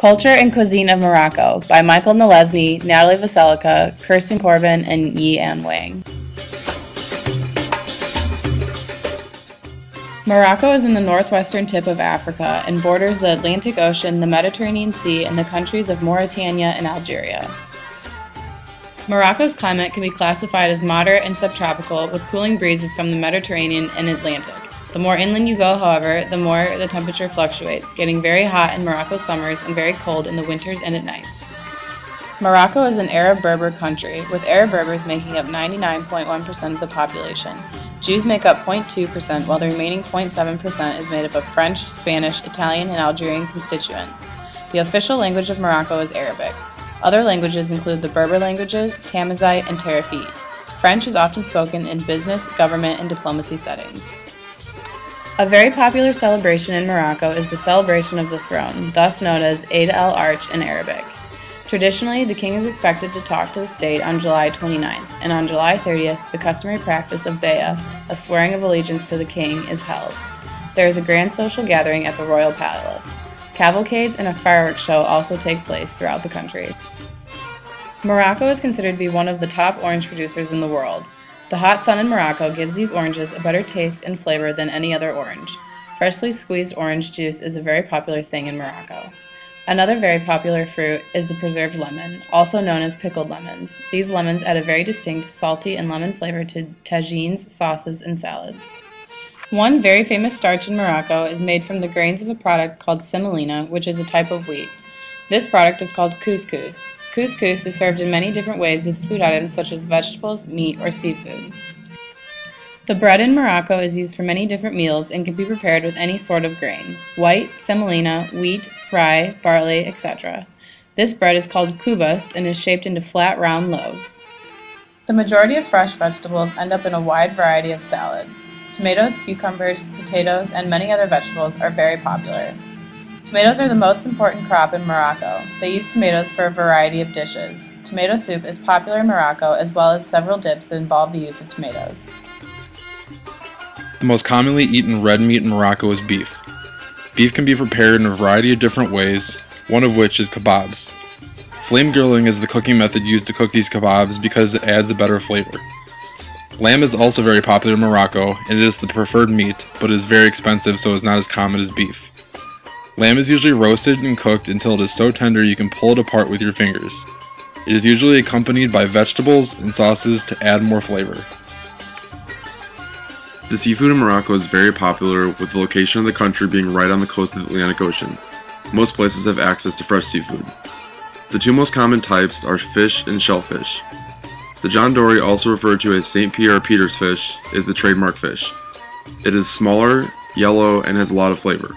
Culture and Cuisine of Morocco by Michael Nalesny, Natalie Vaselica, Kirsten Corbin, and Yi An Wang. Morocco is in the northwestern tip of Africa and borders the Atlantic Ocean, the Mediterranean Sea, and the countries of Mauritania and Algeria. Morocco's climate can be classified as moderate and subtropical, with cooling breezes from the Mediterranean and Atlantic. The more inland you go, however, the more the temperature fluctuates, getting very hot in Morocco's summers and very cold in the winters and at nights. Morocco is an Arab Berber country, with Arab Berbers making up 99.1% of the population. Jews make up 0.2%, while the remaining 0.7% is made up of French, Spanish, Italian, and Algerian constituents. The official language of Morocco is Arabic. Other languages include the Berber languages, Tamazight, and Tarifit. French is often spoken in business, government, and diplomacy settings. A very popular celebration in Morocco is the celebration of the throne, thus known as Eid al-Arch in Arabic. Traditionally, the king is expected to talk to the state on July 29th, and on July 30th, the customary practice of bay'ah, a swearing of allegiance to the king, is held. There is a grand social gathering at the royal palace. Cavalcades and a fireworks show also take place throughout the country. Morocco is considered to be one of the top orange producers in the world. The hot sun in Morocco gives these oranges a better taste and flavor than any other orange. Freshly squeezed orange juice is a very popular thing in Morocco. Another very popular fruit is the preserved lemon, also known as pickled lemons. These lemons add a very distinct salty and lemon flavor to tagines, sauces, and salads. One very famous starch in Morocco is made from the grains of a product called semolina, which is a type of wheat. This product is called couscous. Couscous is served in many different ways with food items such as vegetables, meat, or seafood. The bread in Morocco is used for many different meals and can be prepared with any sort of grain: white, semolina, wheat, rye, barley, etc. This bread is called kubas and is shaped into flat, round loaves. The majority of fresh vegetables end up in a wide variety of salads. Tomatoes, cucumbers, potatoes, and many other vegetables are very popular. Tomatoes are the most important crop in Morocco. They use tomatoes for a variety of dishes. Tomato soup is popular in Morocco, as well as several dips that involve the use of tomatoes. The most commonly eaten red meat in Morocco is beef. Beef can be prepared in a variety of different ways, one of which is kebabs. Flame grilling is the cooking method used to cook these kebabs because it adds a better flavor. Lamb is also very popular in Morocco, and it is the preferred meat, but it is very expensive, so it is not as common as beef. Lamb is usually roasted and cooked until it is so tender you can pull it apart with your fingers. It is usually accompanied by vegetables and sauces to add more flavor. The seafood in Morocco is very popular, with the location of the country being right on the coast of the Atlantic Ocean. Most places have access to fresh seafood. The two most common types are fish and shellfish. The John Dory, also referred to as St. Pierre Peter's fish, is the trademark fish. It is smaller, yellow, and has a lot of flavor.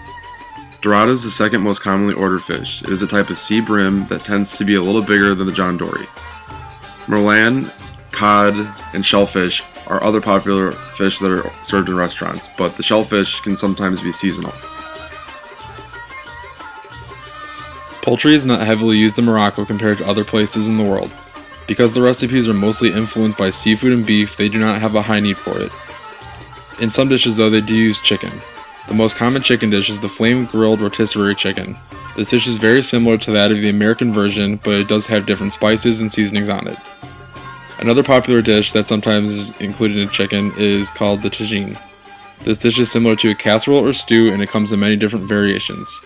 Dorada is the second most commonly ordered fish. It is a type of sea bream that tends to be a little bigger than the John Dory. Merlan, cod, and shellfish are other popular fish that are served in restaurants, but the shellfish can sometimes be seasonal. Poultry is not heavily used in Morocco compared to other places in the world. Because the recipes are mostly influenced by seafood and beef, they do not have a high need for it. In some dishes, though, they do use chicken. The most common chicken dish is the flame-grilled rotisserie chicken. This dish is very similar to that of the American version, but it does have different spices and seasonings on it. Another popular dish that sometimes is included in chicken is called the tagine. This dish is similar to a casserole or stew, and it comes in many different variations.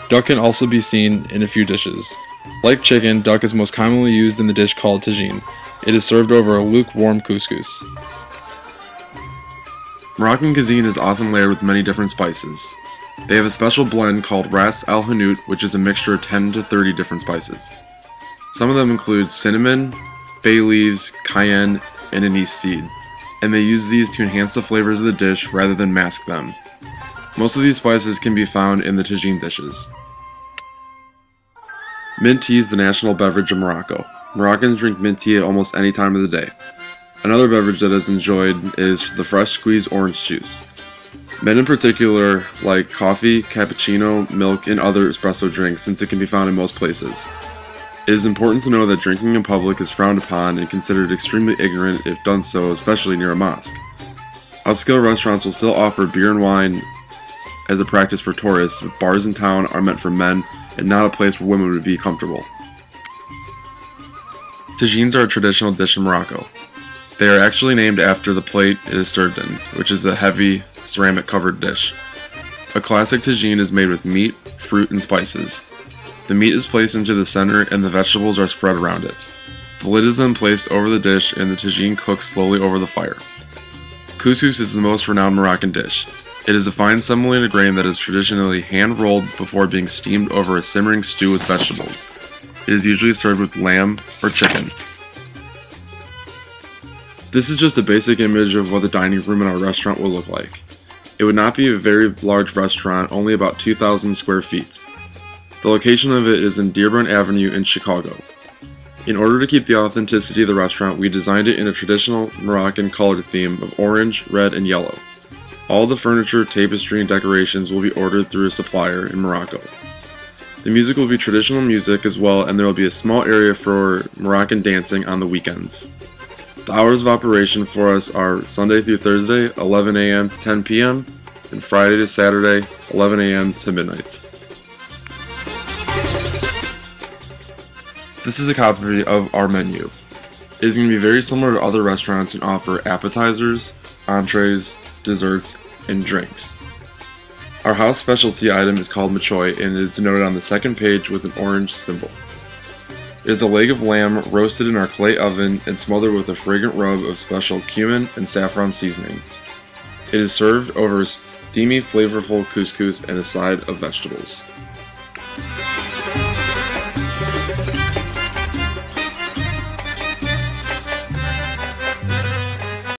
Duck can also be seen in a few dishes. Like chicken, duck is most commonly used in the dish called tagine. It is served over a lukewarm couscous. Moroccan cuisine is often layered with many different spices. They have a special blend called Ras Al Hanout, which is a mixture of 10 to 30 different spices. Some of them include cinnamon, bay leaves, cayenne, and anise seed, and they use these to enhance the flavors of the dish rather than mask them. Most of these spices can be found in the tagine dishes. Mint tea is the national beverage of Morocco. Moroccans drink mint tea at almost any time of the day. Another beverage that is enjoyed is the fresh squeezed orange juice. Men in particular like coffee, cappuccino, milk, and other espresso drinks since it can be found in most places. It is important to know that drinking in public is frowned upon and considered extremely ignorant if done so, especially near a mosque. Upscale restaurants will still offer beer and wine as a practice for tourists, but bars in town are meant for men and not a place where women would be comfortable. Tagines are a traditional dish in Morocco. They are actually named after the plate it is served in, which is a heavy, ceramic-covered dish. A classic tagine is made with meat, fruit, and spices. The meat is placed into the center and the vegetables are spread around it. The lid is then placed over the dish and the tagine cooks slowly over the fire. Couscous is the most renowned Moroccan dish. It is a fine semolina grain that is traditionally hand-rolled before being steamed over a simmering stew with vegetables. It is usually served with lamb or chicken. This is just a basic image of what the dining room in our restaurant will look like. It would not be a very large restaurant, only about 2,000 square feet. The location of it is in Dearborn Avenue in Chicago. In order to keep the authenticity of the restaurant, we designed it in a traditional Moroccan color theme of orange, red, and yellow. All the furniture, tapestry, and decorations will be ordered through a supplier in Morocco. The music will be traditional music as well, and there will be a small area for Moroccan dancing on the weekends. The hours of operation for us are Sunday through Thursday, 11 a.m. to 10 p.m., and Friday to Saturday, 11 a.m. to midnight. This is a copy of our menu. It is going to be very similar to other restaurants and offer appetizers, entrees, desserts, and drinks. Our house specialty item is called machoy and it is denoted on the second page with an orange symbol. It is a leg of lamb roasted in our clay oven and smothered with a fragrant rub of special cumin and saffron seasonings. It is served over steamy, flavorful couscous and a side of vegetables.